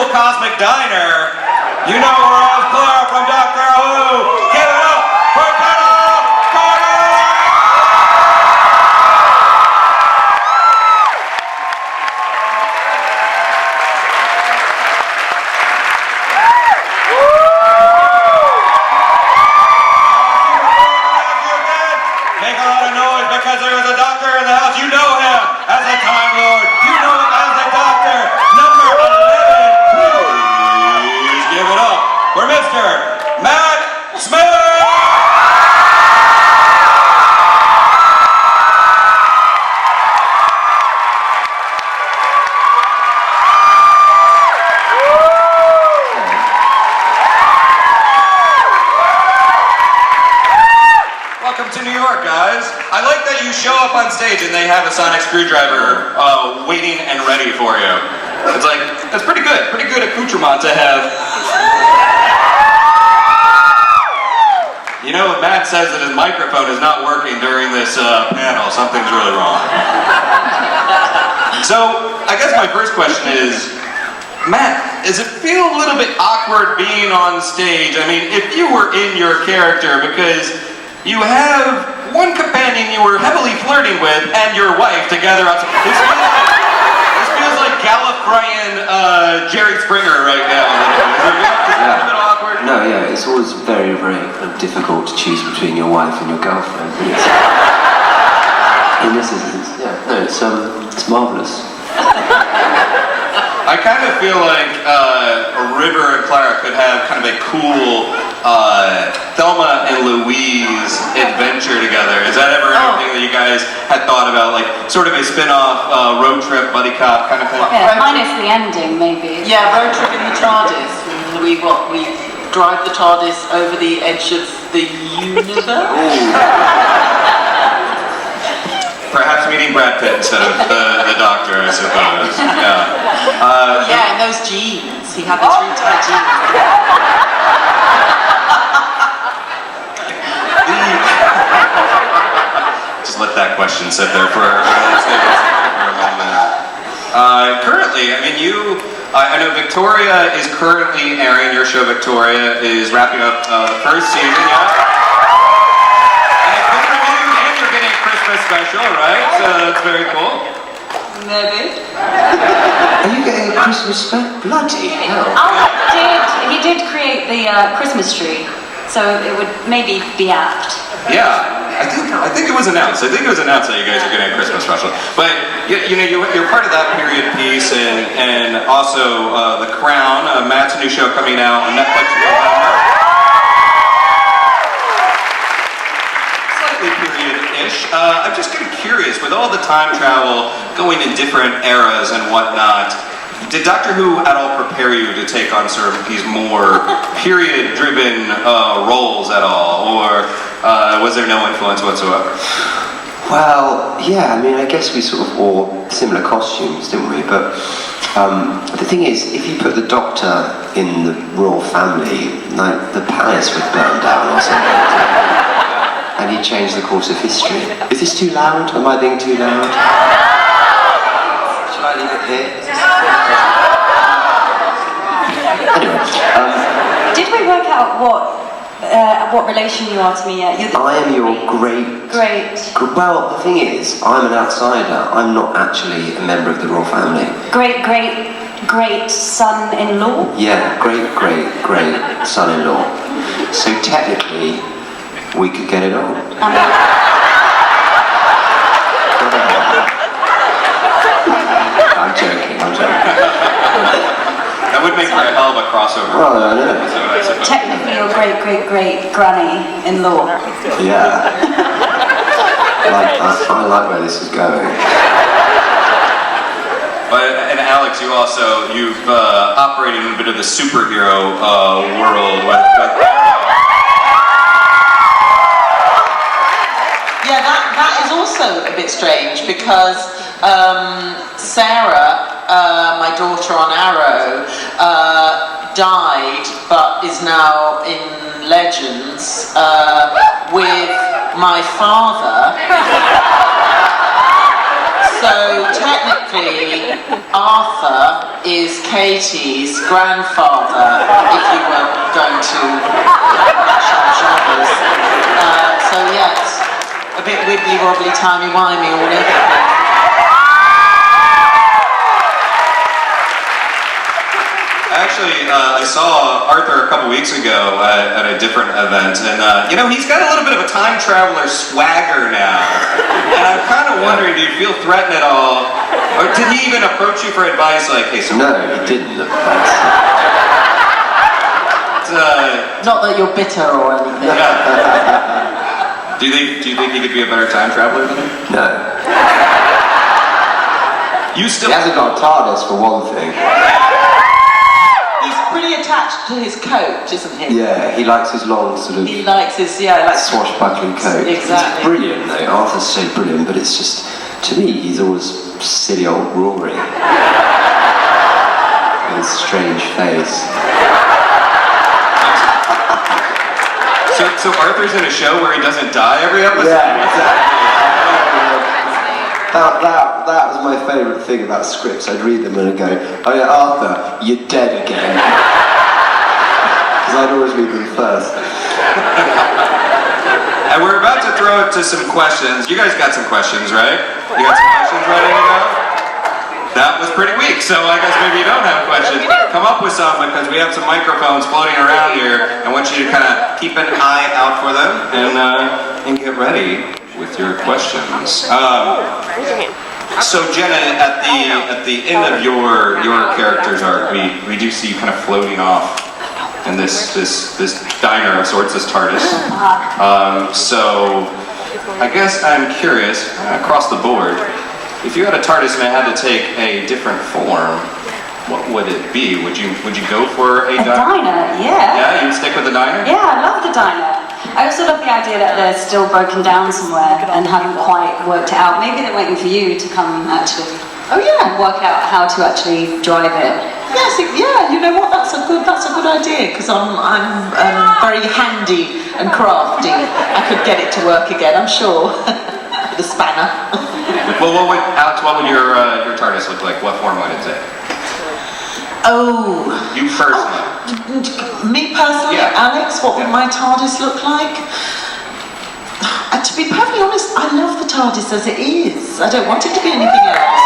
cool cosmic diner. You know where I was Clara from Doctor Who. Give it up for Tardis! Make a lot of noise because there is a doctor in the house. You know him as a Time Lord. You know him as the Doctor. Number 11. Please give it up for Mr. Matt Smith. Welcome to New York, guys. I like that you show up on stage and they have a sonic screwdriver waiting and ready for you. It's like, that's pretty good accoutrement to have. You know, if Matt says that his microphone is not working during this panel, something's really wrong. So, I guess my first question is, Matt, does it feel a little bit awkward being on stage? I mean, if you were in your character, because you have one companion you were heavily flirting with and your wife together on stage. This feels like Gallifreyan Jerry Springer right now. Is it a bit awkward? No, yeah, it's always very, very difficult to choose between your wife and your girlfriend. In this instance, yeah, no, it's marvellous. I kind of feel like River and Clara could have kind of a cool Thelma and Louise adventure together. Is that ever anything that you guys had thought about, like sort of a spin-off road trip buddy cop kind of thing? Yeah, minus the ending, maybe. Yeah, road trip in the Tardis. We drive the Tardis over the edge of the universe. Perhaps meeting Brad Pitt instead of the Doctor, I suppose. Yeah. Yeah, and those jeans. He had those really tight jeans. Just let that question sit there for a moment. Currently, I mean, I know Victoria is currently airing. Your show, Victoria, is wrapping up the first season. Yeah. Christmas special, right? So that's very cool. Maybe. Are you getting a Christmas special? Bloody hell. He did create the Christmas tree, so it would maybe be apt. Yeah, I think it was announced. I think it was announced that you guys are getting a Christmas special. But you know, you're part of that period piece, and also The Crown. Matt's new show coming out on Netflix in November. Period-ish. I'm just kind of curious, with all the time travel going in different eras and whatnot, did Doctor Who at all prepare you to take on sort of these more period-driven roles at all, or was there no influence whatsoever? Well, yeah, I mean, I guess we sort of wore similar costumes, didn't we? But the thing is, if you put the Doctor in the royal family, like the palace would burn down or something. And he changed the course of history. Is this too loud? Am I being too loud? Shall I leave it here? Anyway. Did we work out what relation you are to me yet? I am your great... Well, the thing is, I'm an outsider. I'm not actually a member of the royal family. Great son-in-law? Yeah, great son-in-law. So technically, we could get it on. I'm joking. That would make for a hell of a crossover. Well, I know. Technically your great granny-in-law. Yeah. I like where this is going. And Alex, you've operated in a bit of the superhero world with Yeah, that is also a bit strange because Sarah, my daughter on Arrow, died but is now in Legends with my father. So technically basically, Arthur is Katie's grandfather, if you were going to genres. So yeah, it's a bit wibbly wobbly, timey wimey, or whatever. Actually, I saw Arthur a couple weeks ago at a different event, and you know, he's got a little bit of a time traveler swagger now. And I'm kind of wondering, do you feel threatened at all? Or did he even approach you for advice, like, hey, so... No, he didn't. Not that you're bitter or anything. Yeah. Do you think he could be a better time traveler than you? No. You still... He hasn't got a Tardis, for one thing. He's pretty attached to his coat, isn't he? Yeah, he likes his long sort of... He likes his, yeah, like swashbuckling coat. Exactly. It's brilliant, though. Arthur's so brilliant, but it's just, to me, he's always silly old Rory. With his strange face. So Arthur's in a show where he doesn't die every episode? Yeah, exactly. That was my favourite thing about scripts. I'd read them and I'd go, oh yeah, Arthur, you're dead again. Because I'd always read them first. And we're about to throw it to some questions. You guys got some questions, right? You got some questions ready to go? That was pretty weak, so I guess maybe you don't have questions. Come up with some, because we have some microphones floating around here. I want you to kind of keep an eye out for them and get ready with your questions. So Jenna, at the end of your character's arc, we do see you kind of floating off in this diner of sorts, this Tardis. So I guess I'm curious, across the board, if you had a Tardis and it had to take a different form, what would it be? Would you go for a diner? Yeah. Yeah, you would stick with the diner? Yeah, I love the diner. I also love the idea that they're still broken down somewhere and haven't quite worked it out. Maybe they're waiting for you to come actually. Oh yeah. Work out how to actually drive it. Yes, yeah. You know what? That's a good idea, because I'm very handy and crafty. I could get it to work again, I'm sure. With a spanner. Well, Alex, what would your Tardis look like? What form would it take? Oh. You personally. Me personally, Yeah. Alex, what would my TARDIS look like? To be perfectly honest, I love the TARDIS as it is. I don't want it to be anything else.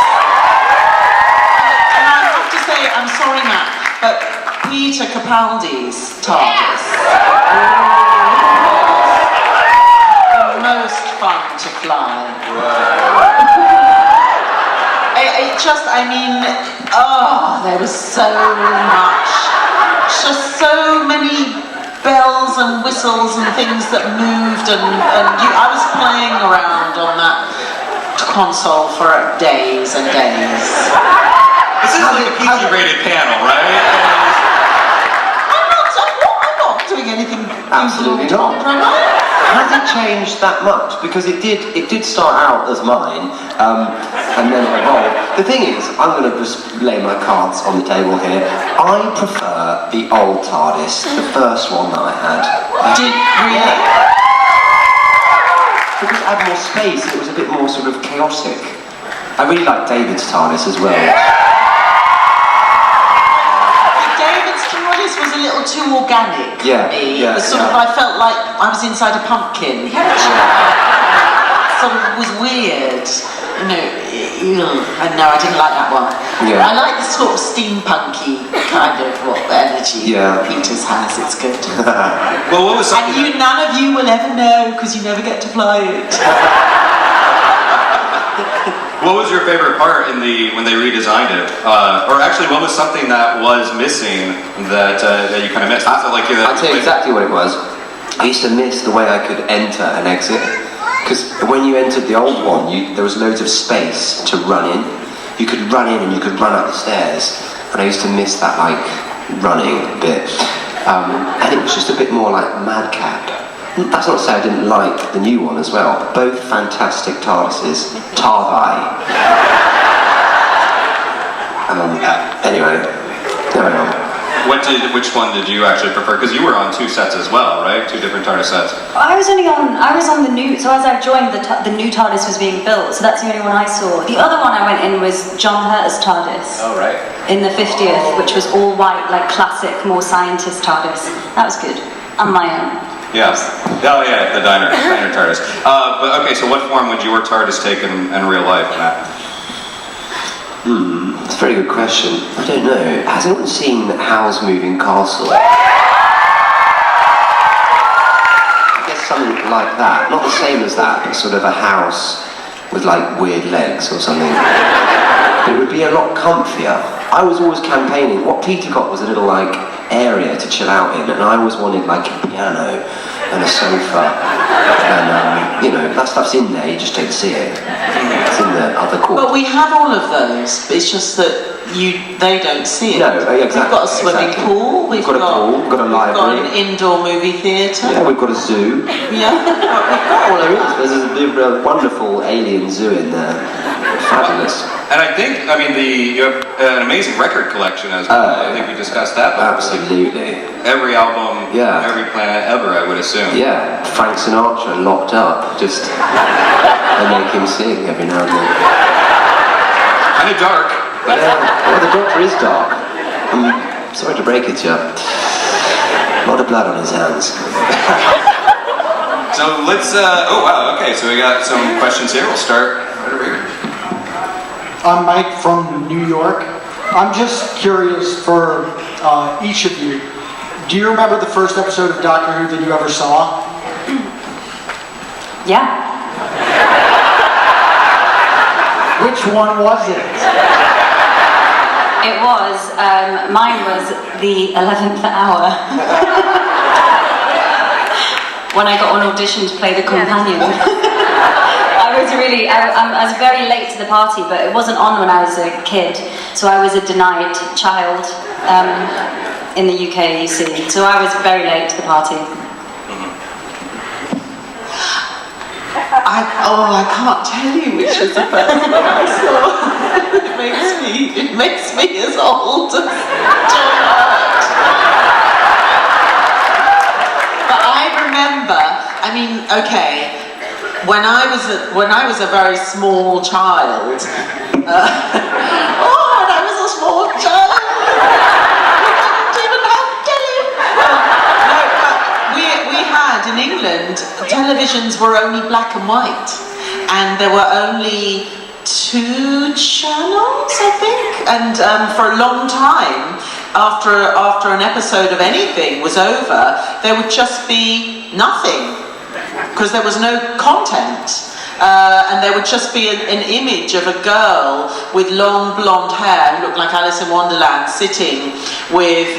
And I have to say, I'm sorry, Matt, but Peter Capaldi's TARDIS was the most fun to fly. There was so much, just so many bells and whistles and things that moved, I was playing around on that console for days and days. This is like a PG-rated panel, right? I'm not doing anything Absolutely not. Has it changed that much? Because it did start out as mine, and then it evolved. The thing is, I'm going to just lay my cards on the table here. I prefer the old TARDIS, the first one that I had. Did really? Yeah. Because it had more space, it was a bit more sort of chaotic. I really like David's TARDIS as well. Was a little too organic Yeah, for me. yeah, It was sort of, I felt like I was inside a pumpkin. Sort of was weird. No, I didn't like that one. Yeah. I like the sort of steampunky kind of energy Peters has. It's good. Well, what was something? And none of you will ever know because you never get to fly it. What was your favorite part when they redesigned it? Or actually, what was something that was missing that you kind of missed? I'll tell you exactly what it was. I used to miss the way I could enter and exit. Because when you entered the old one, there was loads of space to run in. You could run in and you could run up the stairs. And I used to miss that, like, running bit. And it was just a bit more like madcap. That's not to say I didn't like the new one as well. Both fantastic TARDISes. Tardis. Anyway, carry on. Which one did you actually prefer? Because you were on 2 sets as well, right? 2 different TARDIS sets. I was on the new, so as I joined, the new TARDIS was being built, so that's the only one I saw. The other one I went in was John Hurt's TARDIS. Oh, right. In the 50th, which was all white, like classic, more scientist TARDIS. That was good. And my own. Yeah. Oh, yeah, the diner TARDIS. But okay, so what form would your TARDIS take in real life, Matt? It's a very good question. I don't know. Has anyone seen Howl's Moving Castle? I guess something like that. Not the same as that, but sort of a house with like weird legs or something. But it would be a lot comfier. I was always campaigning. What Peter got was a little like area to chill out in, and I always wanted like a piano and a sofa, and you know, that stuff's in there, you just don't see it. It's in the other corner. But we have all of those, but it's just that they don't see it. No, exactly. We've got a swimming pool, we've got a pool, we've got a library. We've got an indoor movie theatre. Yeah, we've got a zoo. Yeah, we've got all of it. There's a wonderful alien zoo in there. Fabulous. And I think, I mean, you have an amazing record collection as well. I think we discussed that before. Absolutely. Every album, Yeah. every planet ever, I would assume. Yeah, Frank Sinatra locked up, just and make him sing every now and then. Kind of dark. But Yeah, well, the Doctor is dark. I'm sorry to break it to you. A lot of blood on his hands. So let's, oh wow, okay, so we got some questions here. We'll start right over here. I'm Mike from New York. I'm just curious for each of you. Do you remember the first episode of Doctor Who that you ever saw? Yeah. Which one was it? It was, mine was the 11th hour. When I got an audition to play the companion. I was very late to the party, but it wasn't on when I was a kid, so I was a denied child in the UK, you see. So I was very late to the party. I can't tell you which was the first one I saw. It makes me as old as John Hurt. But I remember, I mean, okay, when I was a very small child, when I was a small child, we didn't even have telly. No, but we had in England, televisions were only black and white, and there were only 2 channels, I think, and for a long time, after an episode of anything was over, there would just be nothing, because there was no content. And there would just be an image of a girl with long blonde hair who looked like Alice in Wonderland sitting with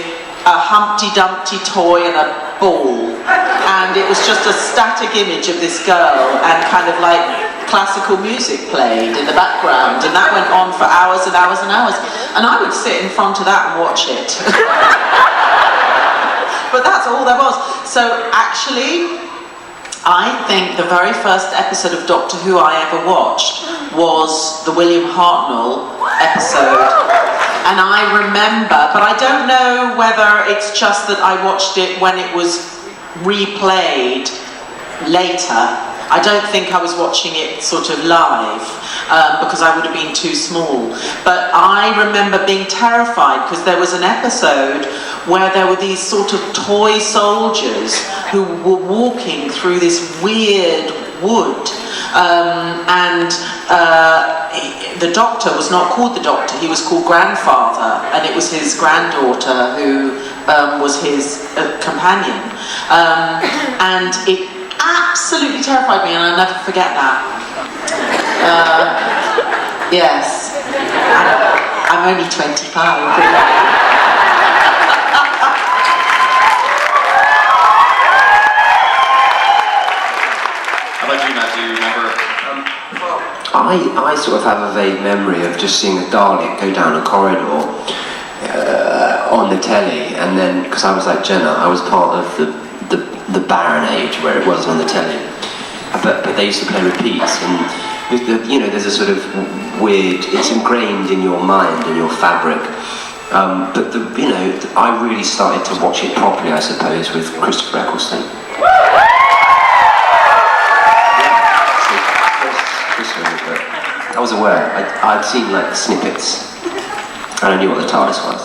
a Humpty Dumpty toy and a ball. And it was just a static image of this girl, and kind of like classical music played in the background, and that went on for hours and hours and hours. And I would sit in front of that and watch it. But that's all there was. So actually, I think the very first episode of Doctor Who I ever watched was the William Hartnell episode. And I remember, but I don't know whether it's just that I watched it when it was replayed later. I don't think I was watching it sort of live, because I would have been too small. But I remember being terrified because there was an episode where there were these sort of toy soldiers who were walking through this weird wood, and the Doctor was not called the Doctor, he was called Grandfather, and it was his granddaughter who was his companion, and it absolutely terrified me, and I'll never forget that. Yes, I'm only 25. How about you, Matt? Do you remember? I sort of have a vague memory of just seeing a Dalek go down a corridor on the telly, and then, because I was like Jenna, I was part of the barren age where it was on the telly, but they used to play repeats, and you know, there's a sort of weird, it's ingrained in your mind and your fabric, But I really started to watch it properly, I suppose, with Christopher Eccleston. But I was aware. I'd seen like snippets, and I knew what the Tardis was.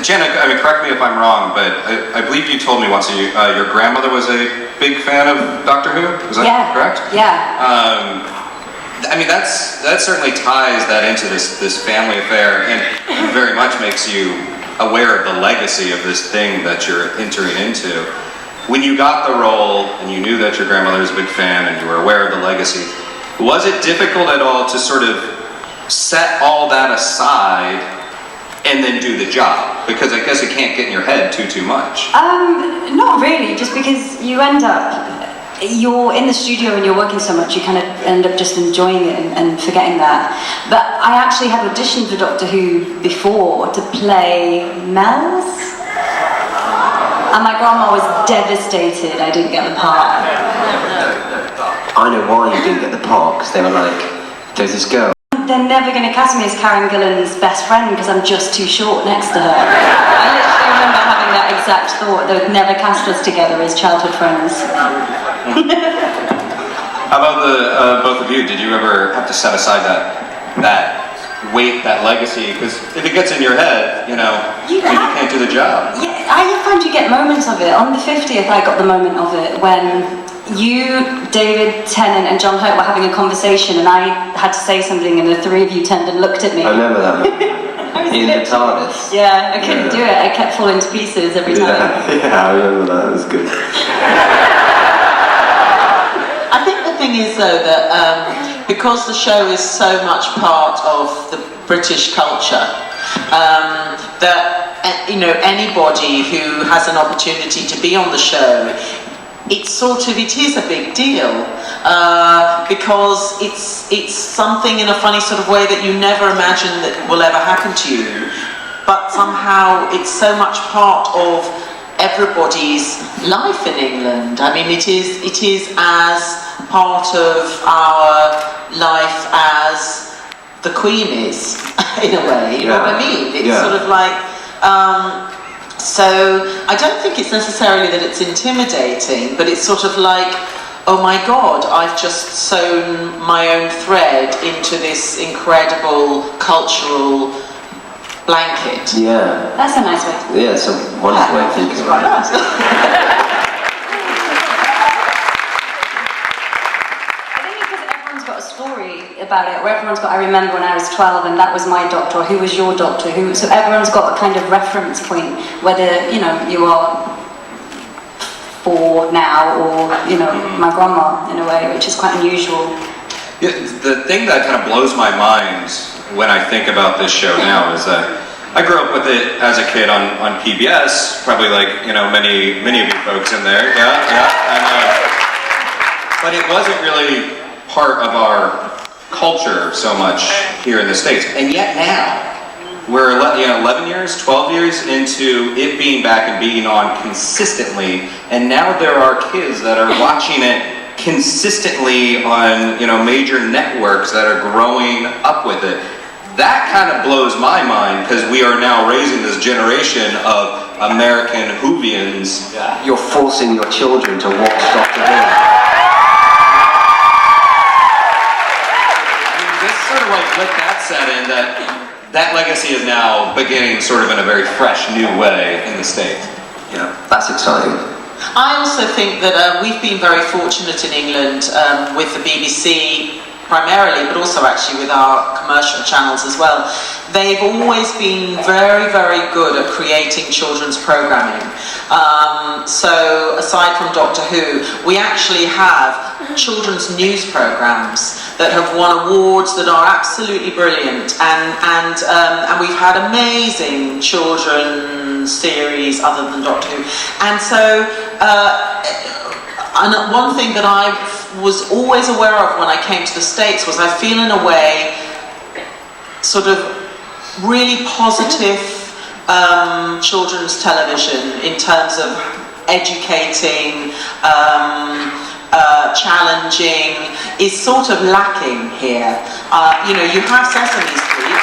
Jenna, I mean, correct me if I'm wrong, but I believe you told me once that your grandmother was a big fan of Doctor Who. Is that correct? Yeah. I mean, that certainly ties that into this family affair, and very much makes you aware of the legacy of this thing that you're entering into. When you got the role and you knew that your grandmother was a big fan and you were aware of the legacy, was it difficult at all to sort of set all that aside and then do the job? Because I guess it can't get in your head too much. Not really, just because you're in the studio and you're working so much, you kind of end up just enjoying it and forgetting that. But I actually had auditioned for Doctor Who before to play Mel's. And my grandma was devastated I didn't get the part. I know why you didn't get the part, because they were like, there's this girl. They're never going to cast me as Karen Gillan's best friend because I'm just too short next to her. I literally remember having that exact thought. They would never cast us together as childhood friends. How about the both of you? Did you ever have to set aside that weight, that legacy? Because if it gets in your head, you can't do the job. Yeah, I find you get moments of it. On the 50th, I got the moment of it when you, David Tennant, and John Hurt were having a conversation, and I had to say something, and the three of you turned and looked at me. I remember that. In the TARDIS. Yeah, I couldn't do it. I kept falling to pieces every time. Yeah, I remember that. It was good. I think the thing is, though, that because the show is so much part of the British culture, that anybody who has an opportunity to be on the show, it is a big deal, because it's something in a funny sort of way that you never imagine that will ever happen to you, but somehow it's so much part of everybody's life in England. I mean, it is as part of our life as the Queen is, in a way. You know what I mean? It's sort of like. So I don't think it's necessarily that it's intimidating, but it's sort of like, oh my God, I've just sewn my own thread into this incredible cultural blanket. Yeah. That's a nice way. Yeah, it's a wonderful way of thinking about it. About it, where everyone's got, I remember when I was 12 and that was my doctor, or who was your doctor, so everyone's got a kind of reference point, whether you are 4 now or my grandma, in a way, which is quite unusual. Yeah, the thing that kind of blows my mind when I think about this show now is that I grew up with it as a kid on PBS, probably like many of you folks in there, but it wasn't really part of our culture so much here in the States, and yet now we're 11 years, 12 years into it being back and being on consistently, and now there are kids that are watching it consistently on major networks that are growing up with it. That kind of blows my mind, because we are now raising this generation of American Whovians. You're forcing your children to watch Doctor Who. With that said, and that legacy is now beginning sort of in a very fresh, new way in the States. Yeah, that's exciting. I also think that we've been very fortunate in England with the BBC primarily, but also actually with our commercial channels as well. They've always been very, very good at creating children's programming. So aside from Doctor Who, we actually have children's news programs that have won awards that are absolutely brilliant, and we've had amazing children's series other than Doctor Who. And so and one thing that I was always aware of when I came to the States was I feel in a way sort of really positive children's television in terms of educating, challenging, is sort of lacking here. You have Sesame Street,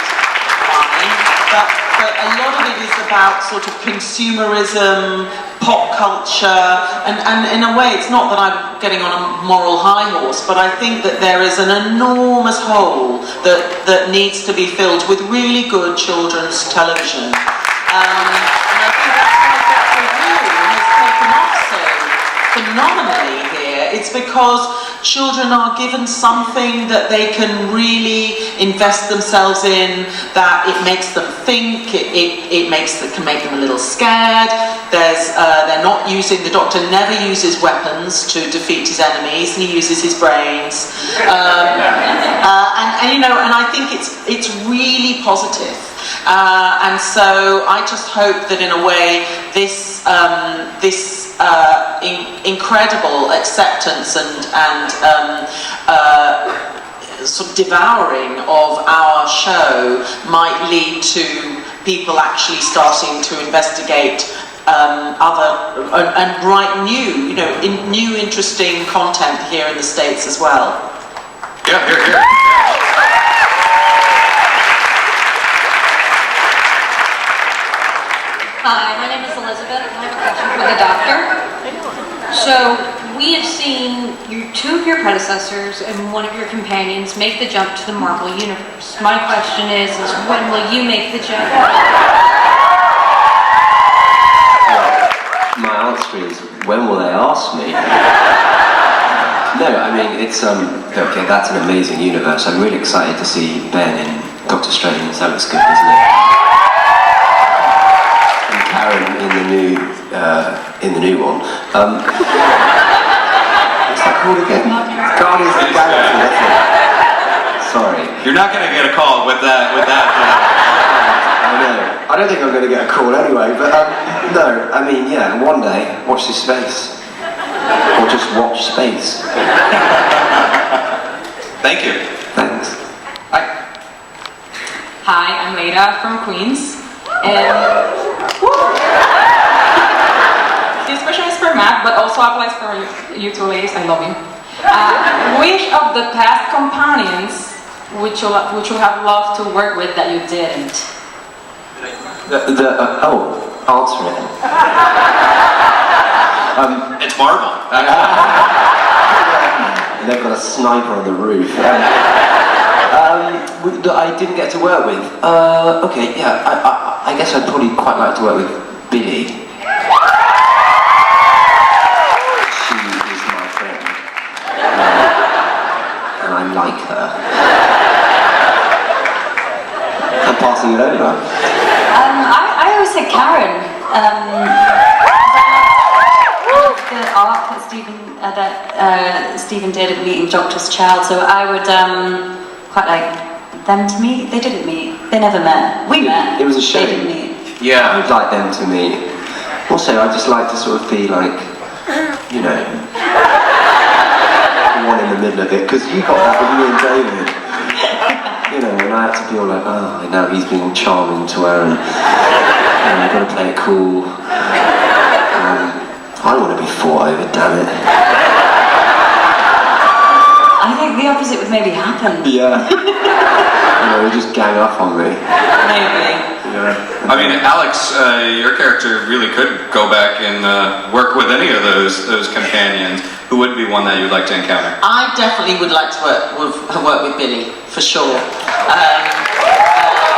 but a lot of it is about sort of consumerism, pop culture, and in a way it's not that I'm getting on a moral high horse, but I think that there is an enormous hole that needs to be filled with really good children's television. And I think that's why Doctor Who has taken off so phenomenally here. It's because children are given something that they can really invest themselves in, that it makes them think, it can make them a little scared. They're not using, the Doctor never uses weapons to defeat his enemies, he uses his brains. And you know, and I think it's really positive. And so I just hope that in a way this incredible acceptance and sort of devouring of our show might lead to people actually starting to investigate other and write new, new interesting content here in the States as well. Yeah, here. Hi, my name is Elizabeth, and I have a question for the Doctor. So, we have seen two of your predecessors and one of your companions make the jump to the Marvel Universe. My question is when will you make the jump? My answer is, when will they ask me? No, I mean, it's, okay, that's an amazing universe. I'm really excited to see Ben in Doctor Strange. That looks good, doesn't it? And Karen in the new one. What's that called again? Guardians of the Galaxy, that's it. Sorry. You're not going to get a call with that. I know. I don't think I'm going to get a call anyway, but no, I mean, yeah, one day, watch this space. Or just watch space. Thank you. Thanks. Hi, I'm Leila from Queens. And this question is for Matt, but also applies for you two ladies. I love you. Which of the past companions would you have loved to work with that you didn't? Answer it. It's Marvel. They've got a sniper on the roof. That I didn't get to work with. Okay, yeah, I guess I'd probably quite like to work with Billy. She is my friend. And I like her. I'm passing it over. I always said Karen. The art that Stephen did of meeting Doctor's child, so I would quite like them to meet. They didn't meet. They never met. We met. It was a shame. They didn't meet. Yeah. I would like them to meet. Also, I just like to sort of be like, the one in the middle of it, because you got that with me and David. And I had to be all like, oh, now he's being charming to her, and I've got to play it cool. I want to be fought over, damn it. I think the opposite would maybe happen. Yeah. They just gang up on me. Maybe. Yeah. I mean, Alex, your character really could go back and work with any of those companions. Who would be one that you'd like to encounter? I definitely would like to work with Billy, for sure. And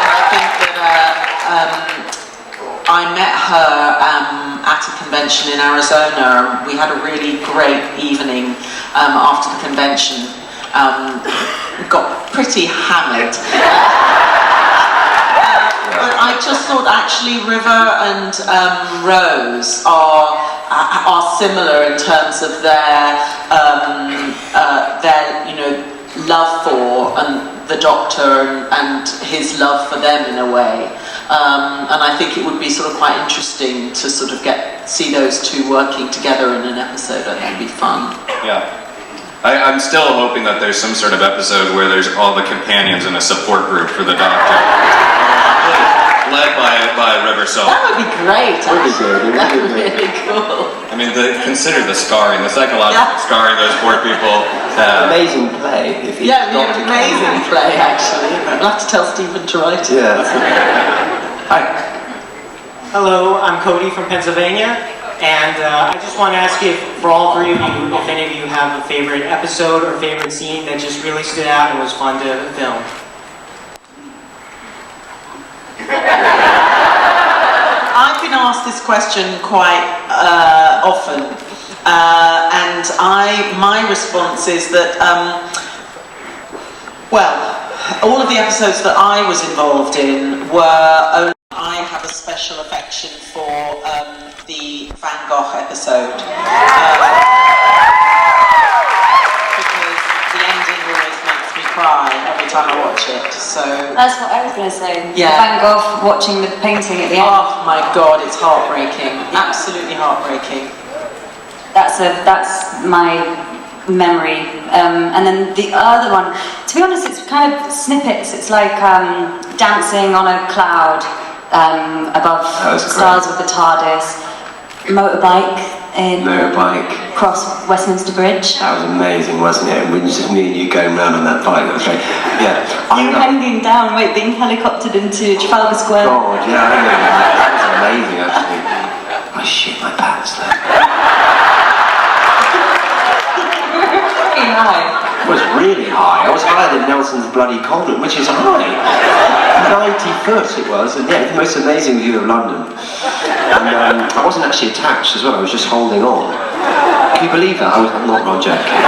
I think that I met her at a convention in Arizona. We had a really great evening after the convention. Got pretty hammered. But I just thought actually River and Rose are similar in terms of their love for the Doctor and his love for them in a way. And I think it would be sort of quite interesting to sort of see those two working together in an episode. I think it'd be fun. Yeah. I'm still hoping that there's some sort of episode where there's all the companions in a support group for the Doctor. Led by River Salt. That would be great, That would be good. actually. That would be really cool. I mean, consider the scarring, the psychological scarring those poor people have. Amazing play. If Yeah, it'd be an amazing play, actually. I'll have to tell Stephen to write it. Yeah. Hi. Hello, I'm Cody from Pennsylvania, and I just want to ask if, for all three of you, if any of you have a favorite episode or favorite scene that just really stood out and was fun to film. I've been asked this question quite often, and my response is that, well, all of the episodes that I was involved in were only. I have a special affection for the Van Gogh episode because the ending always makes me cry every time I watch it. So That's what I was going to say. Yeah. Van Gogh watching the painting at the end. oh my God, it's heartbreaking, absolutely heartbreaking. That's my memory. And then the other one, to be honest, it's kind of snippets. It's like dancing on a cloud above the stars with the Tardis. Motorbike across Westminster Bridge. That was amazing, wasn't it? When just me and you going round on that bike, that was great. Yeah. You hanging down, being helicoptered into Trafalgar Square. God, yeah, I know that. That was amazing, actually. I shit my pants there. Pretty high. It was really high. I was higher than Nelson's bloody Cauldron, which is high. 90 foot it was, and yeah, the most amazing view of London. And I wasn't actually attached as well, I was just holding on. Can you believe that? I'm not joking.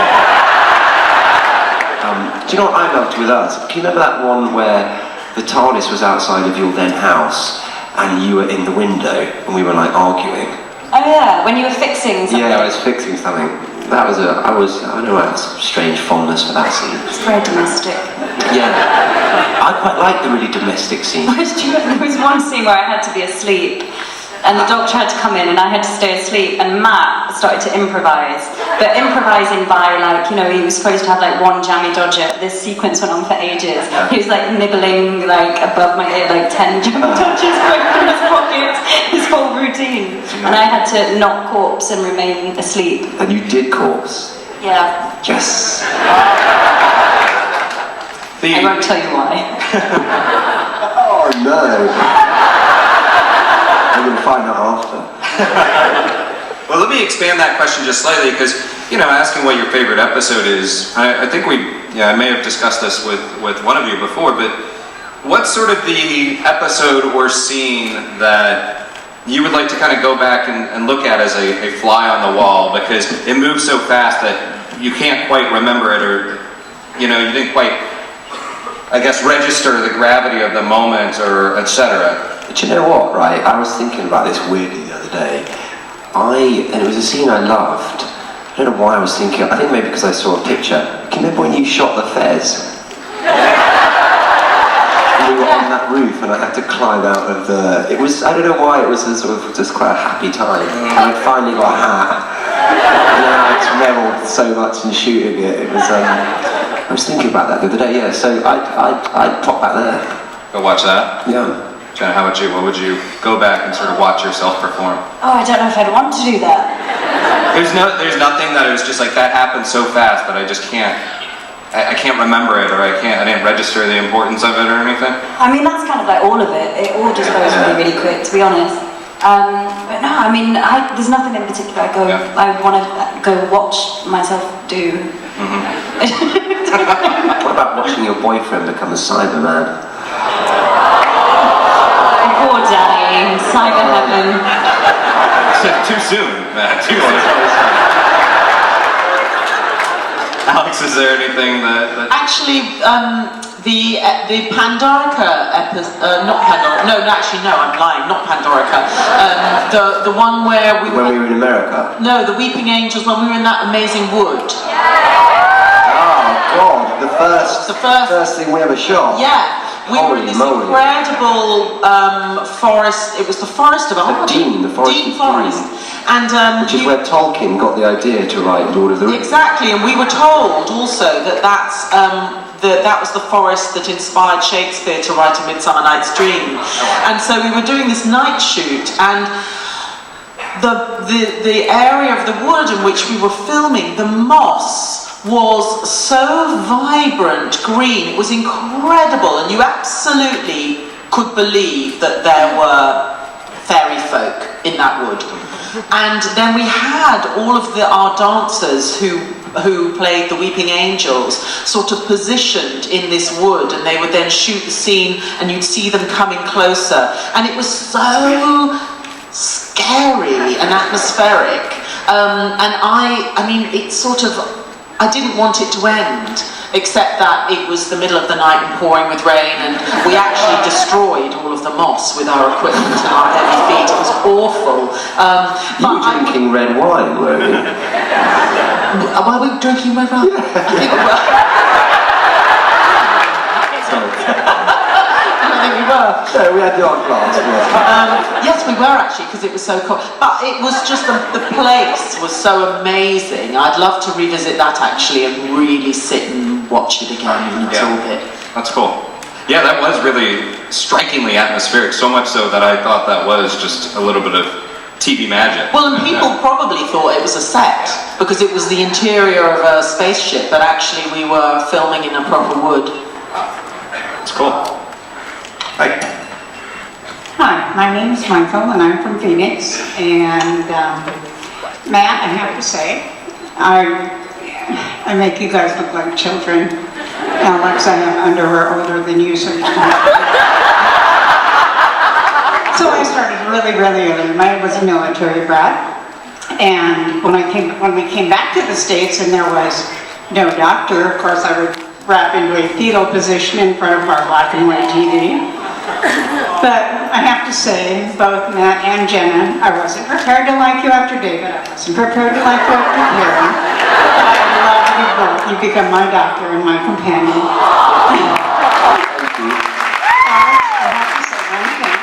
Do you know what I loved with us? Can you remember that one where the TARDIS was outside of your then house, and you were in the window, and we were like arguing? Oh yeah, when you were fixing something. Yeah, I was fixing something. That was I know I had some strange fondness for that scene. It's very domestic. Yeah. I quite like the really domestic scene. There was one scene where I had to be asleep, and the doctor had to come in, and I had to stay asleep, and Matt started to improvise, but improvising by, like, you know, he was supposed to have like one jammy dodger. This sequence went on for ages. He was like nibbling like above my ear, like 10 jammy dodgers going from his pockets, his whole routine, and I had to not corpse and remain asleep. And you did corpse. Yeah. Yes. I won't tell you why. Oh no. I'm going to find out after. Well, let me expand that question just slightly, because, you know, asking what your favorite episode is, I think I may have discussed this with one of you before, but what's sort of the episode or scene that you would like to kind of go back and look at as a fly on the wall, because it moves so fast that you can't quite remember it, or, you know, you didn't quite, I guess, register the gravity of the moment, or etc. But you know what, right? I was thinking about this weirdly the other day. And it was a scene I loved. I don't know why I was thinking. I think maybe because I saw a picture. Can you remember when you shot the fez? And we were on that roof, and I had to climb out of the. It was. I don't know why. It was a sort of just quite a happy time. And I finally got a hat. And then I just revelled so much in shooting it. It was. I was thinking about that the other day. Yeah. So I'd pop back there. Go watch that. Yeah. Jenna, how about you? What would you go back and sort of watch yourself perform? Oh, I don't know if I'd want to do that. There's nothing that it was just like that happened so fast that I just can't. I can't remember it, or I didn't register the importance of it or anything. I mean, that's kind of like all of it. It all just goes really quick, to be honest. But no, I mean, there's nothing in particular I want to go watch myself do. What about watching your boyfriend become a Cyberman? Poor Danny, cyber heaven. Too soon, Matt. Too soon. Alex, is there anything that... Actually, the Pandorica episode, not Pandorica, no, actually, no, I'm lying, not Pandorica. The one where when we were in America? No, the Weeping Angels, when we were in that amazing wood. Oh, God, the first thing we ever shot. Yeah. We were in this incredible forest. It was the forest of Arden. The forest. Dean Forest. And which is where Tolkien got the idea to write Lord of the Rings. Exactly, and we were told also that that was the forest that inspired Shakespeare to write A Midsummer Night's Dream. And so we were doing this night shoot, and the area of the wood in which we were filming, the moss was so vibrant green, it was incredible, and you absolutely could believe that there were fairy folk in that wood. And then we had all of our dancers who played the Weeping Angels sort of positioned in this wood, and they would then shoot the scene and you'd see them coming closer, and it was so scary and atmospheric. And I mean, it sort of, I didn't want it to end, except that it was the middle of the night and pouring with rain, and we actually destroyed all of the moss with our equipment and our heavy feet. It was awful. You were drinking red wine, weren't you? Were we drinking red wine? I think we were. I think we were. No, we had the odd glass. Yes, we were actually, because it was so cold. But it was just, the place was so amazing. I'd love to revisit that actually and really sit and watch it again and absorb it. That's cool. Yeah, that was really strikingly atmospheric, so much so that I thought that was just a little bit of TV magic. Well, and people probably thought it was a set, because it was the interior of a spaceship, but actually we were filming in a proper wood. It's cool. Hi. Hi, my name is Michael and I'm from Phoenix, and Matt, I have to say, I make you guys look like children. Alex, I have underwear older than you, so you can So I started really early. I was a military brat, and when we came back to the States and there was no doctor, of course I would wrap into a fetal position in front of our black and white TV. But I have to say, both Matt and Jenna, I wasn't prepared to like you after David, I wasn't prepared to like you after Karen, but I love you both. You become my doctor and my companion. I have to say one thing.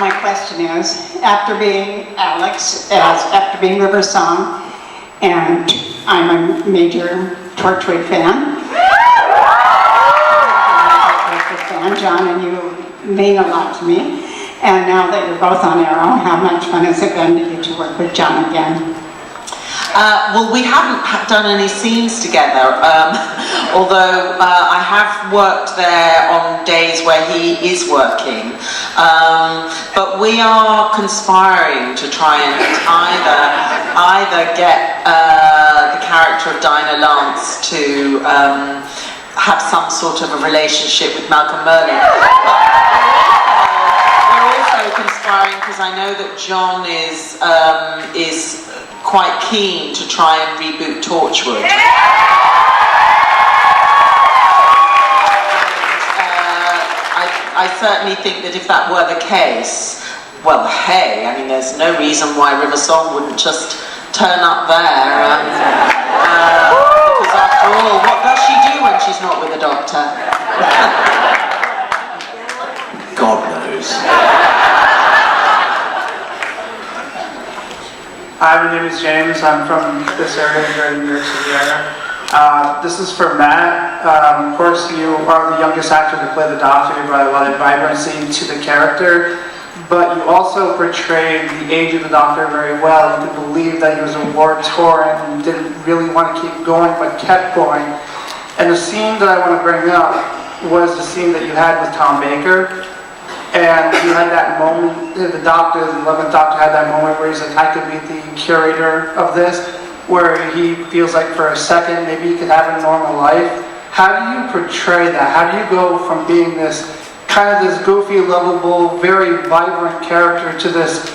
My question is, after being Alex, after being River Song, and I'm a major Torchwood fan, John, and you mean a lot to me. And now that you're both on Arrow, how much fun has it been to get to work with John again? Well, we haven't done any scenes together, although I have worked there on days where he is working. But we are conspiring to try and either get the character of Dinah Lance to have some sort of a relationship with Malcolm Merlin. We're also conspiring because I know that John is quite keen to try and reboot Torchwood. I certainly think that if that were the case, well, hey, I mean, there's no reason why River Song wouldn't just turn up there. Because after all, what does she do when she's not with a doctor? God knows. Hi, my name is James. I'm from this area here in the New York City area. This is for Matt. Of course, you are the youngest actor to play the Doctor. You brought a lot of vibrancy to the character, but you also portrayed the age of the Doctor very well. You could believe that he was a war-torn and didn't really want to keep going, but kept going. And the scene that I want to bring up was the scene that you had with Tom Baker. And you had that moment, the 11th Doctor had that moment where he's like, I could be the curator of this, where he feels like for a second maybe he could have a normal life. How do you portray that? How do you go from being this kind of this goofy, lovable, very vibrant character to this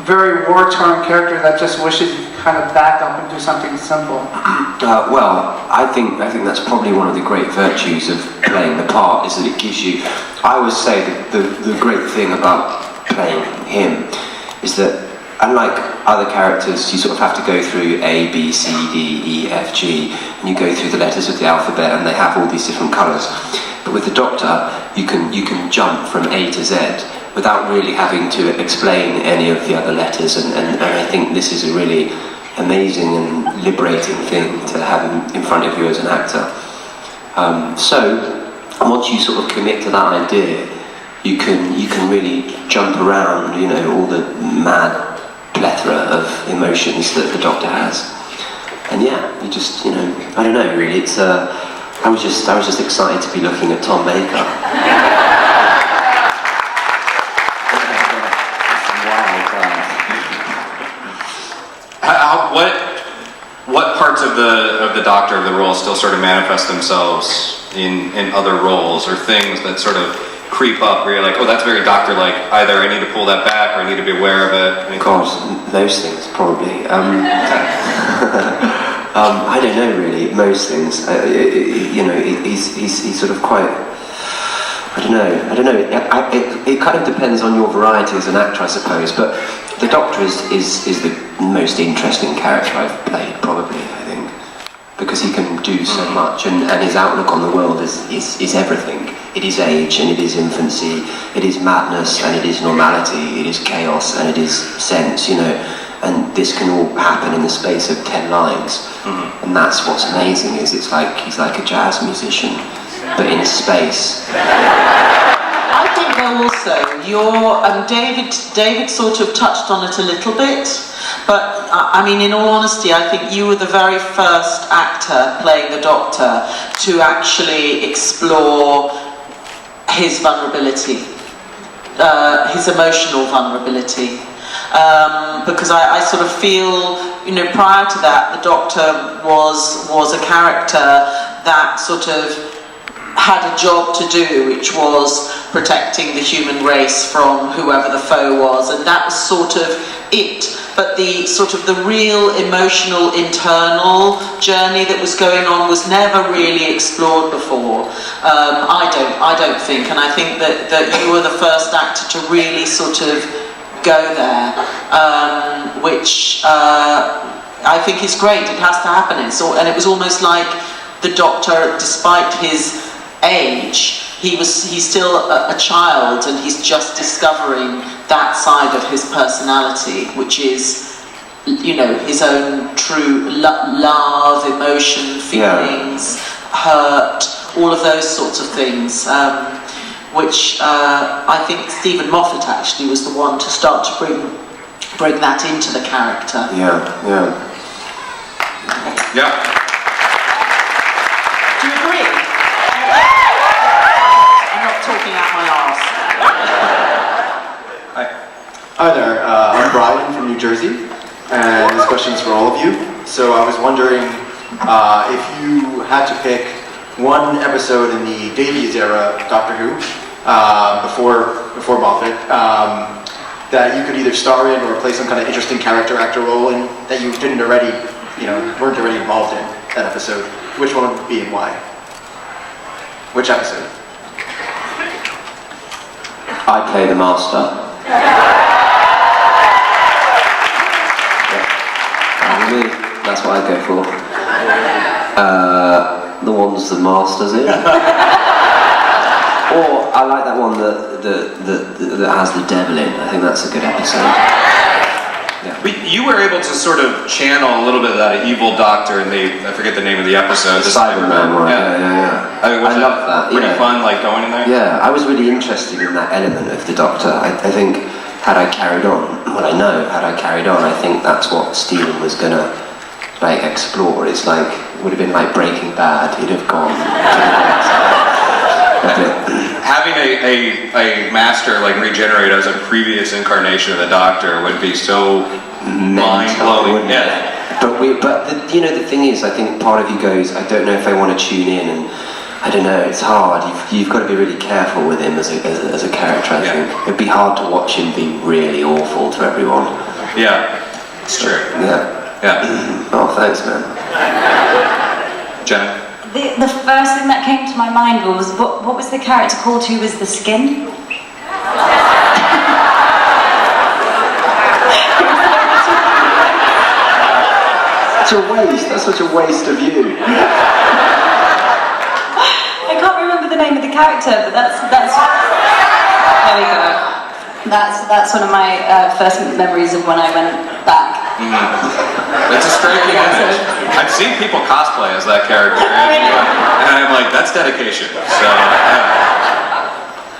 very war-torn character that just wishes you could kind of back up and do something simple? Well, I think that's probably one of the great virtues of playing the part, is that it gives you, I always say that the great thing about playing him is that unlike other characters, you sort of have to go through A, B, C, D, E, F, G, and you go through the letters of the alphabet and they have all these different colours. But with the Doctor, you can jump from A to Z without really having to explain any of the other letters, and I think this is a really amazing and liberating thing to have in front of you as an actor. So once you sort of commit to that idea, you can really jump around, you know, all the mad plethora of emotions that the Doctor has. And yeah, you just, you know, I don't know really, it's I was just excited to be looking at Tom Baker. what parts of the Doctor, of the role, still sort of manifest themselves in other roles, or things that sort of creep up where you're like, oh, that's very Doctor-like. Either I need to pull that back, or I need to be aware of it. Anything? God, most things probably. I don't know really. Most things. You know, he's sort of quite. I don't know. It kind of depends on your variety as an actor, I suppose. But the Doctor is the most interesting character I've played, probably. I think, because he can do so much, and his outlook on the world is everything. It is age, and it is infancy. It is madness, and it is normality. It is chaos, and it is sense. You know, and this can all happen in the space of 10 lines. And that's what's amazing. Is it's like he's like a jazz musician, but in space. I think though also, David sort of touched on it a little bit, but I mean, in all honesty, I think you were the very first actor playing the Doctor to actually explore his vulnerability, his emotional vulnerability. Because I sort of feel, you know, prior to that, the Doctor was a character that sort of had a job to do, which was protecting the human race from whoever the foe was, and that was sort of it. But the sort of the real emotional internal journey that was going on was never really explored before. I don't think, and I think that you were the first actor to really sort of go there, which I think is great. It has to happen. And it was almost like the Doctor, despite his age, he's still a child, and he's just discovering that side of his personality, which is, you know, his own true love, emotion, feelings, hurt, all of those sorts of things, which I think Stephen Moffat actually was the one to start to bring that into the character. Yeah. Do you agree? I'm not talking out my arse. Hi there, I'm Brian from New Jersey, and this question's for all of you. So I was wondering if you had to pick one episode in the Davies era of Doctor Who, before Moffat, that you could either star in or play some kind of interesting actor role in that you didn't already, weren't already involved in that episode, which one would be and why? Which episode? I play the Master. That's what I go for. The ones the Master's in. Or I like that one that has the devil in. I think that's a good episode. Yeah. You were able to sort of channel a little bit of that evil Doctor in I forget the name of the episode. The Cyberman, right? Yeah. I love that. Pretty fun, like going in there. Yeah, I was really interested in that element of the Doctor. I think had I carried on, I think that's what Stephen was gonna explore. It's like it would have been like Breaking Bad. He'd have gone. Having a master regenerate as a previous incarnation of the Doctor would be so mind-blowing. Yeah. But the thing is, I think part of you goes, I don't know if I want to tune in, and I don't know, it's hard. You've got to be really careful with him as a character, I think. It'd be hard to watch him be really awful to everyone. Yeah, it's true. Yeah. Oh, thanks, man. Jenna? The first thing that came to my mind was, what was the character called who was the skin? That's such a waste of you. I can't remember the name of the character, but that's there we go. That's one of my first memories of when I went back. It's a striking image. I've seen people cosplay as that character, and I'm like, that's dedication. So,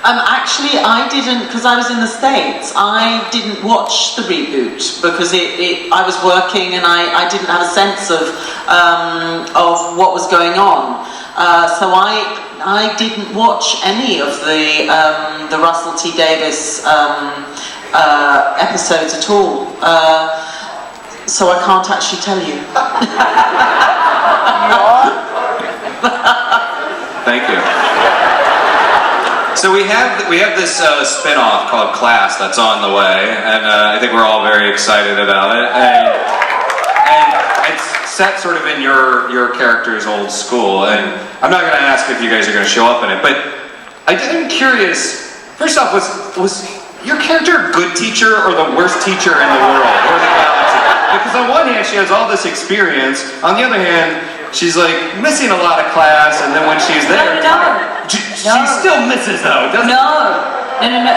actually, I didn't, because I was in the States, I didn't watch the reboot because I was working and I didn't have a sense of what was going on. So I didn't watch any of the Russell T Davies episodes at all. so I can't actually tell you. Thank you. So we have this spin-off called Class that's on the way, and I think we're all very excited about it. And it's set sort of in your character's old school, and I'm not going to ask if you guys are going to show up in it, but I'm curious. First off, was your character a good teacher or the worst teacher in the world or the galaxy? Because on one hand, she has all this experience. On the other hand, she's like missing a lot of class, and then when she's there, she still misses though, doesn't No.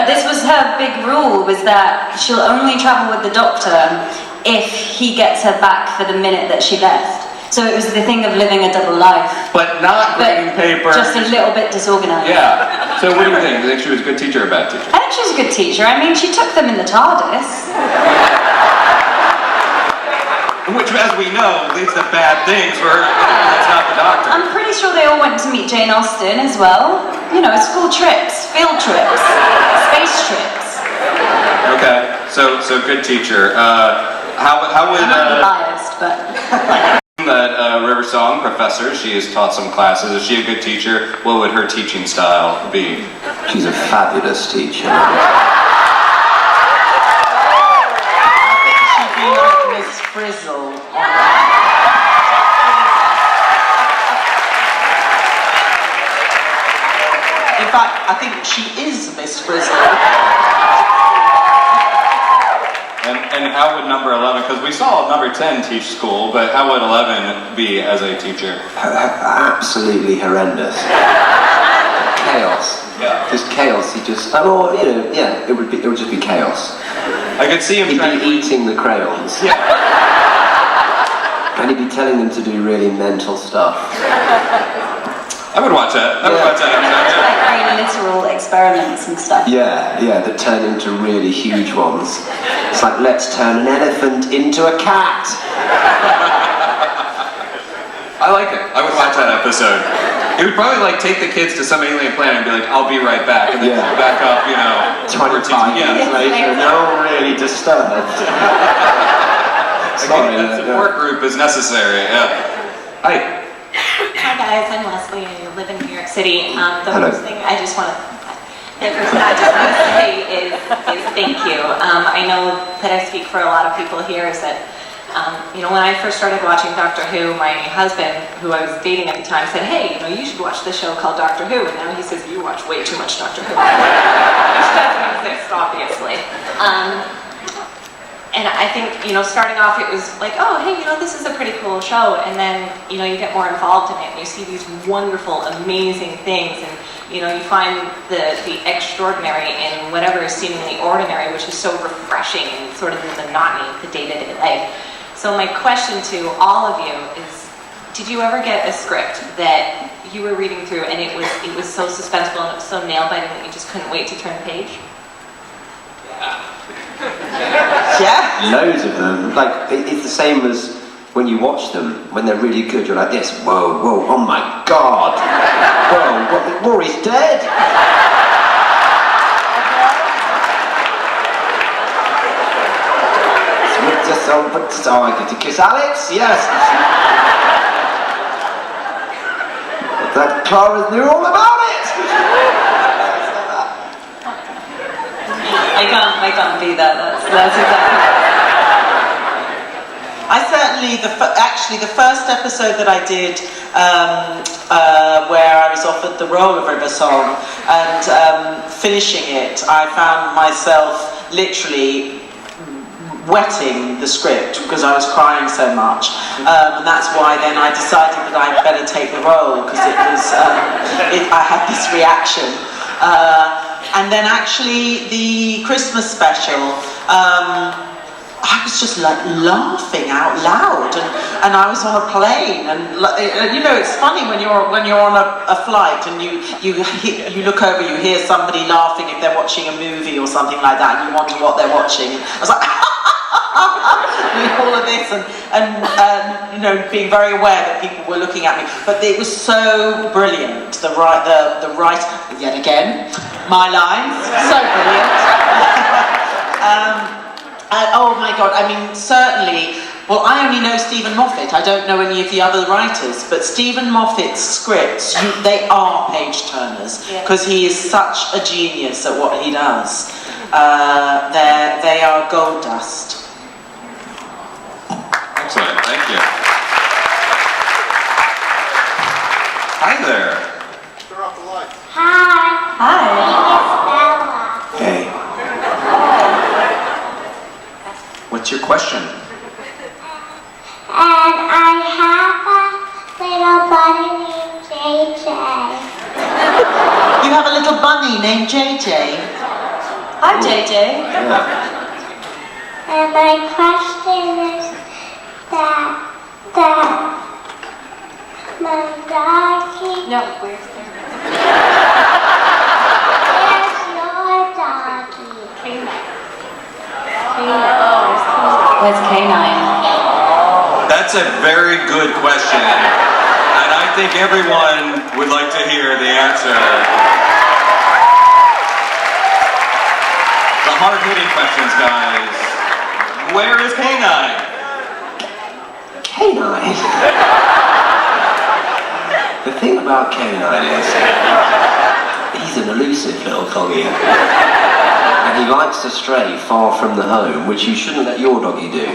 This was her big rule, was that she'll only travel with the Doctor if he gets her back for the minute that she left. So it was the thing of living a double life. But not bringing paper. Just a little bit disorganized. Yeah. So what do you think? Do you think she was a good teacher or a bad teacher? I think she was a good teacher. I mean, she took them in the Tardis. Which, as we know, leads to bad things for anyone that's not the Doctor. I'm pretty sure they all went to meet Jane Austen as well. You know, school trips, field trips, space trips. Okay, so good teacher. How would I'm not biased, but that River Song professor? She has taught some classes. Is she a good teacher? What would her teaching style be? She's a fabulous teacher. She'd be like Miss Frizzle. In fact, I think she is Miss Frizzle. And how would number 11, because we saw number 10 teach school, but how would 11 be as a teacher? Absolutely horrendous. Chaos. Yeah. Just chaos. It would just be chaos. I could see him He'd trying be to eating the crayons. Yeah. And he'd be telling them to do really mental stuff. I would watch that. I would watch that episode. like very literal experiments and stuff. Yeah, that turn into really huge ones. It's like, let's turn an elephant into a cat. I like it. I would watch that episode. He would probably take the kids to some alien planet and be like, I'll be right back, and then go back up, 25 years later, no one really disturbed. Again, that support group is necessary, yeah. Hi. Hi guys, I'm Leslie and I live in New York City. The Hello. first thing I just want to say is thank you. I know that I speak for a lot of people here is that, when I first started watching Doctor Who, my husband, who I was dating at the time, said, hey, you should watch this show called Doctor Who, and now he says, you watch way too much Doctor Who. Which doesn't exist, obviously. And I think, starting off it was like, oh, hey, this is a pretty cool show. And then, you get more involved in it and you see these wonderful, amazing things. And, you find the extraordinary in whatever is seemingly ordinary, which is so refreshing and sort of the monotony of the day-to-day life. So my question to all of you is, did you ever get a script that you were reading through and it was so suspenseful and it was so nail-biting that you just couldn't wait to turn the page? Yeah. Loads of them. It's the same as when you watch them. When they're really good, you're like this. Whoa, oh my God. Whoa, Rory's dead. I get to kiss Alex. Yes. That Clara knew all about it. I can't be that. That's exactly. I certainly, the first episode that I did, where I was offered the role of River Song, and finishing it, I found myself literally wetting the script because I was crying so much, and that's why then I decided that I'd better take the role because it was, I had this reaction. And then actually the Christmas special, I was just laughing out loud, and I was on a plane, and it's funny when you're on a flight and you look over, you hear somebody laughing if they're watching a movie or something like that, and you wonder what they're watching. I was like, all of this, and being very aware that people were looking at me, but it was so brilliant. The right, yet again, my lines, so brilliant. Oh my God, I mean, certainly, well, I only know Stephen Moffat. I don't know any of the other writers, but Stephen Moffat's scripts, they are page turners, because he is such a genius at what he does. They are gold dust. Excellent, thank you. Hi there. Turn off the lights. Hi. Hi. Hey. What's your question? And I have a little bunny named JJ. You have a little bunny named JJ. Hi, JJ. And my question is that my doggy. No, where's Where's your doggy? Where's K9? That's a very good question, and I think everyone would like to hear the answer. The hard-hitting questions, guys. Where is K9? K9? The thing about K9 is, he's an elusive little doggy. And he likes to stray far from the home, which you shouldn't let your doggy do.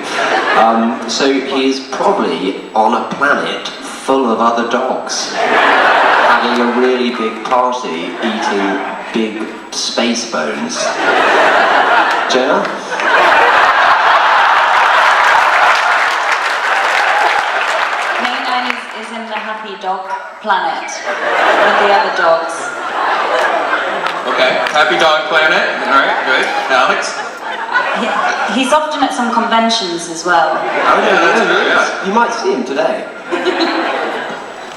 So he is probably on a planet full of other dogs, having a really big party, eating big space bones. Jenna? K9 is in the happy dog planet with the other dogs. Okay, Happy Dog Planet. All right, good. Alex? He's often at some conventions as well. Oh yeah, that's true, yeah. You might see him today.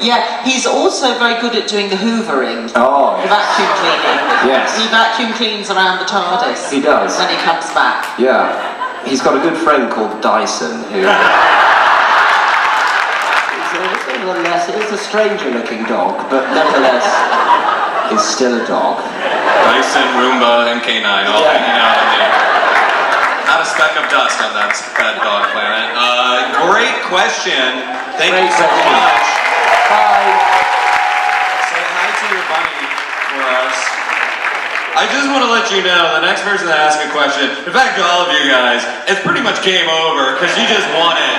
Yeah, he's also very good at doing the hoovering. Oh. The vacuum cleaning. Yes. He vacuum cleans around the Tardis. He does. When he comes back. Yeah. He's got a good friend called Dyson who... It's a stranger looking dog, but nevertheless, is still a dog. Dyson, Roomba, and K9 all hanging out in there. Not a speck of dust on that dog planet. Great question. Thank you so much. Bye. Say hi to your bunny for us. I just want to let you know, the next person to ask a question, in fact, to all of you guys, it's pretty much game over, because you just won it.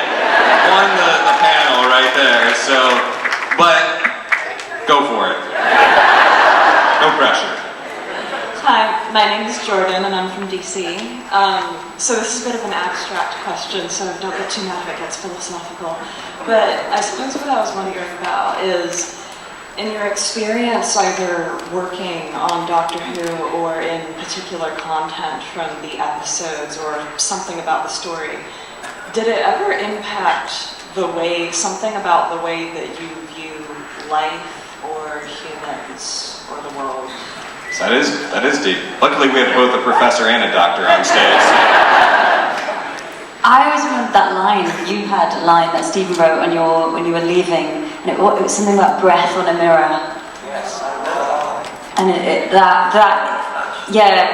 Won the panel right there, so, but go for it. No pressure. Hi, my name is Jordan and I'm from DC. So this is a bit of an abstract question, so don't get too mad if it gets philosophical. But I suppose what I was wondering about is, in your experience either working on Doctor Who or in particular content from the episodes or something about the story, did it ever impact something about the way that you view life or humans or the world? That is deep. Luckily we had both a professor and a doctor on stage. I always remember that line. You had a line that Stephen wrote when you were leaving, and it was something about breath on a mirror. Yes. And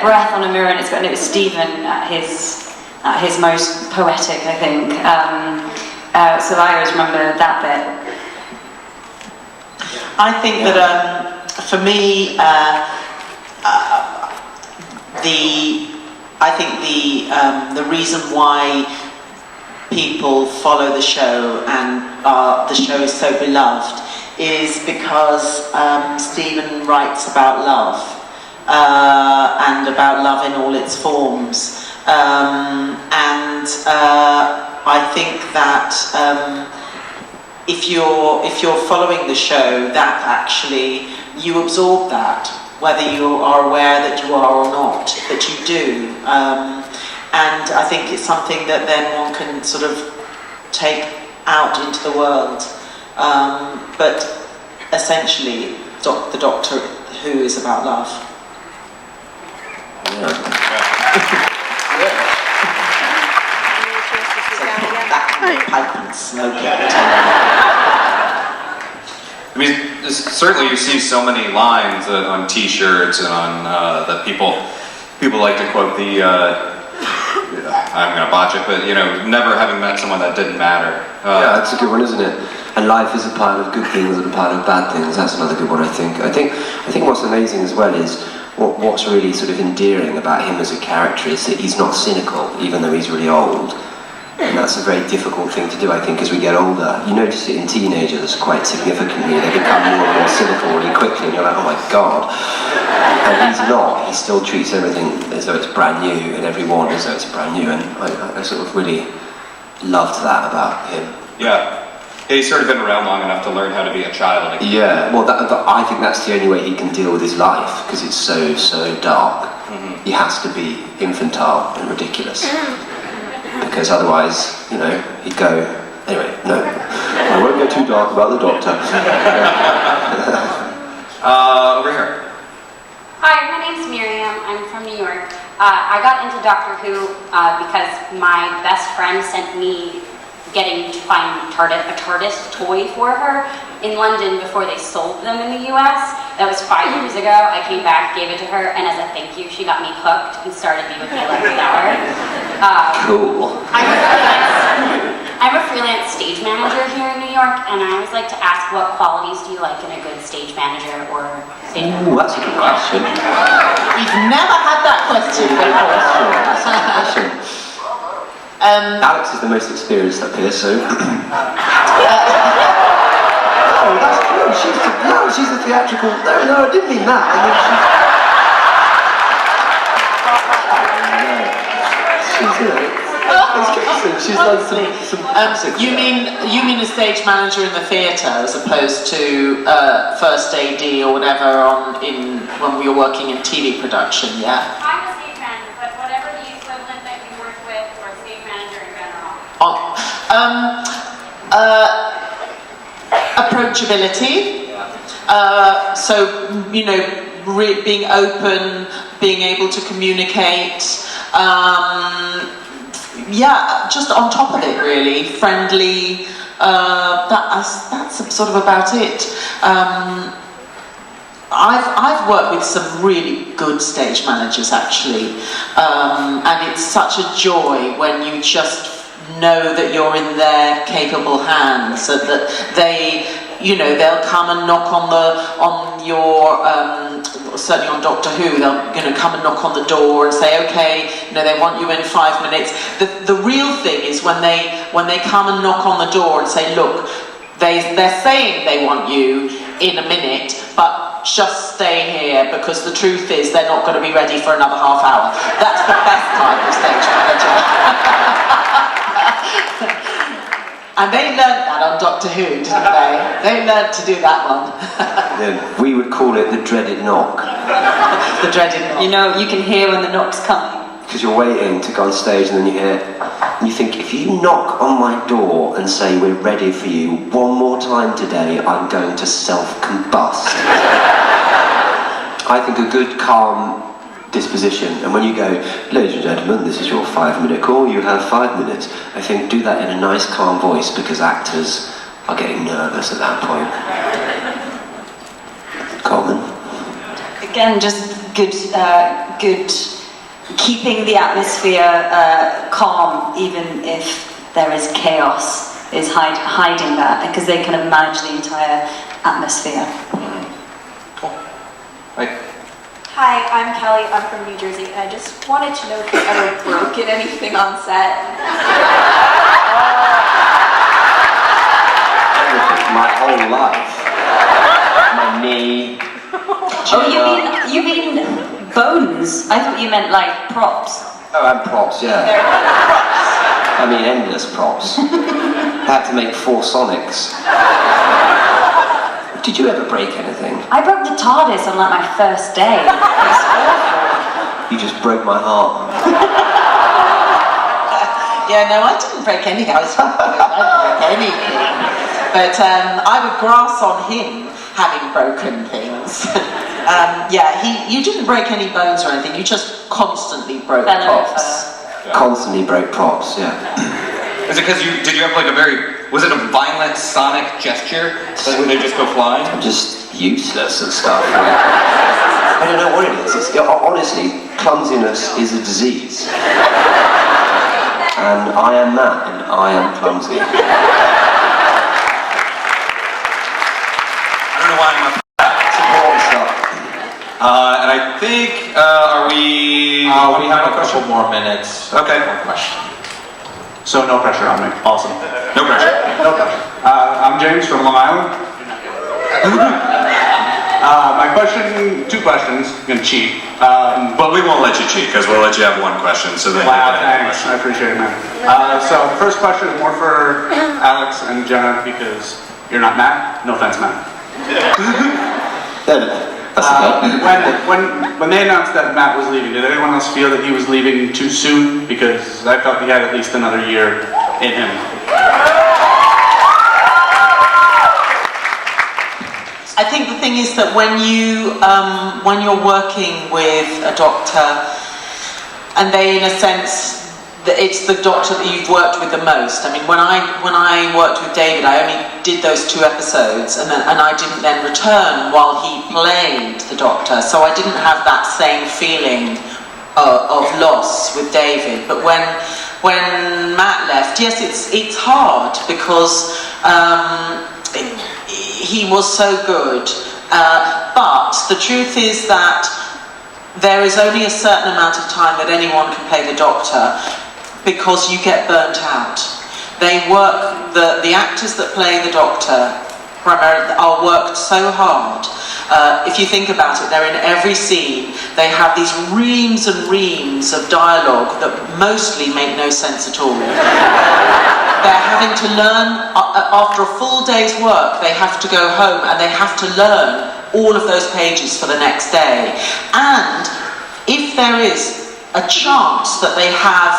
breath on a mirror, and it was Stephen at his most poetic, I think. So I always remember that bit. I think that for me, the reason why people follow the show and the show is so beloved is because Stephen writes about love and about love in all its forms, and I think that if you're following the show, that actually you absorb that, whether you are aware that you are or not, that you do. And I think it's something that then one can sort of take out into the world. But essentially, the Doctor Who is about love. Pipe and smoke it. I mean, certainly you see so many lines on T-shirts and on that people like to quote. I I'm gonna botch it, but never having met someone that didn't matter. Yeah, that's a good one, isn't it? And life is a pile of good things and a pile of bad things. That's another good one, I think. I think what's amazing as well is what's really sort of endearing about him as a character is that he's not cynical, even though he's really old. And that's a very difficult thing to do, I think, as we get older. You notice it in teenagers quite significantly. They become more and more cynical really quickly, and you're like, oh my God. And he's not. He still treats everything as though it's brand new, and everyone as though it's brand new. And I sort of really loved that about him. Yeah. He's sort of been around long enough to learn how to be a child again. Yeah, well, I think that's the only way he can deal with his life, because it's so dark. Mm-hmm. He has to be infantile and ridiculous. Because otherwise, he'd go... Anyway, no. I won't go too dark about the Doctor. Over here. Hi, my name's Miriam. I'm from New York. I got into Doctor Who because my best friend sent me getting to find a Tardis toy for her in London before they sold them in the US. That was 5 years ago. I came back, gave it to her, and as a thank you, she got me hooked and started me with the 11th hour. Cool. I'm a freelance stage manager here in New York, and I always like to ask, what qualities do you like in a good stage manager or stage manager? Ooh, that's a good question. We've never had that question before. Alex is the most experienced up here, so... Oh, that's true. She's the theatrical... No, I didn't mean that. I mean, she's done some classics. You mean a stage manager in the theatre as opposed to first AD or whatever when we were working in TV production, yeah? I'm a stage manager, but whatever the equivalent that you work with or stage manager in general. Approachability. Being open, being able to communicate. Just on top of it, really friendly. That's sort of about it. I've worked with some really good stage managers actually, and it's such a joy when you just know that you're in their capable hands, and that they'll come and knock on your certainly on Doctor Who, they'll come and knock on the door and say, okay, they want you in 5 minutes. The real thing is when they come and knock on the door and say, look, they're saying they want you in a minute, but just stay here, because the truth is they're not going to be ready for another half hour. That's the best type of stage manager. And they learned that on Doctor Who, didn't they? They learned to do that one. We would call it the dreaded knock. The dreaded knock. You can hear when the knock's coming. Because you're waiting to go on stage, and then you think, if you knock on my door and say we're ready for you one more time today, I'm going to self-combust. I think a good, calm disposition, and when you go, ladies and gentlemen, this is your 5-minute call, you have 5 minutes, I think do that in a nice, calm voice, because actors are getting nervous at that point. Coleman? Again, just good keeping the atmosphere calm, even if there is chaos, is hiding that, because they kind of manage the entire atmosphere. Cool. Right. Hi, I'm Kelly. I'm from New Jersey, and I just wanted to know if you ever broken anything on set. My whole life. My knee. You mean bones? I thought you meant like props. Oh, and props, yeah. Props. I mean, endless props. I had to make 4 Sonics. Did you ever break anything? I broke the Tardis on like my first day. It was awful. You just broke my heart. Yeah, no, I didn't break anything. I didn't break anything. But I would grass on him having broken things. You didn't break any bones or anything. You just constantly broke props. Constantly broke props, yeah. Is it because did you have like was it a violent sonic gesture? Like when they just go flying? Just useless and stuff. I don't know what it is. Honestly, clumsiness is a disease. And I am Matt, and I am clumsy. I don't know why I'm up. It's important stuff. And I think, are we... We have a couple more minutes. Okay. One question. So no pressure on me. Awesome. No pressure. No pressure. I'm James from Long Island. My question, 2 questions. I'm gonna cheat. Well, we won't let you cheat because we'll let you have 1 question. So then. Wow, thanks. I appreciate it, man. So first question is more for Alex and Jenna because you're not Matt. No offense, Matt. When they announced that Matt was leaving, did anyone else feel that he was leaving too soon? Because I felt he had at least another year in him. I think the thing is that when you're working with a doctor, and they, in a sense, it's the doctor that you've worked with the most. I mean, when I worked with David, I only did those 2 episodes, and I didn't then return while he played the doctor, so I didn't have that same feeling of loss with David. But when Matt left, yes, it's hard because. He was so good, but the truth is that there is only a certain amount of time that anyone can play the doctor because you get burnt out. They work, the actors that play the doctor primarily are worked so hard. If you think about it, they're in every scene. They have these reams and reams of dialogue that mostly make no sense at all. They're having to learn, after a full day's work, they have to go home and they have to learn all of those pages for the next day. And if there is a chance that they have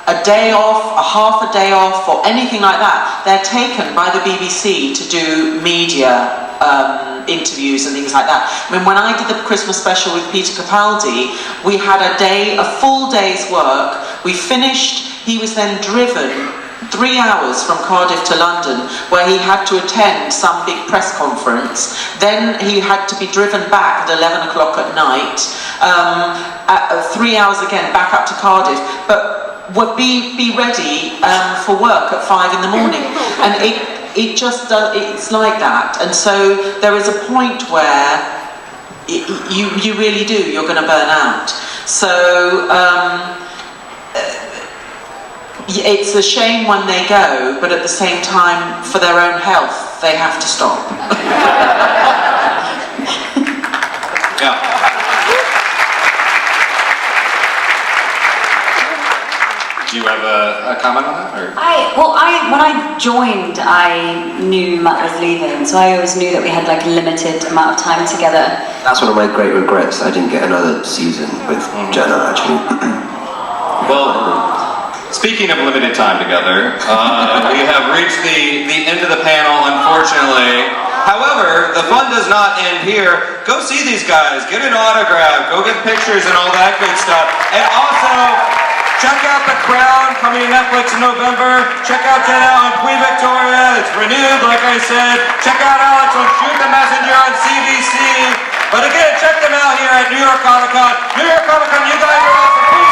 a day off, a half a day off, or anything like that, they're taken by the BBC to do media interviews and things like that. I mean, when I did the Christmas special with Peter Capaldi, we had a full day's work. We finished, he was then driven 3 hours from Cardiff to London, where he had to attend some big press conference. Then he had to be driven back at 11 o'clock at night, 3 hours again back up to Cardiff, but would be ready for work at 5 in the morning. And it just does, it's like that. And so there is a point where you really do, you're going to burn out. So it's a shame when they go, but at the same time, for their own health, they have to stop. Yeah. Do you have a comment on that? Or? When I joined, I knew Matt was leaving, so I always knew that we had like a limited amount of time together. That's one of my great regrets. I didn't get another season with Jenna, actually. Well, speaking of limited time together, we have reached the end of the panel, unfortunately. However, the fun does not end here. Go see these guys, get an autograph, go get pictures and all that good stuff. And also, check out The Crown, coming to Netflix in November. Check out Jenna on Queen Victoria, it's renewed, like I said. Check out Alex on Shoot the Messenger on CBC. But again, check them out here at New York Comic Con. New York Comic Con, you guys are awesome.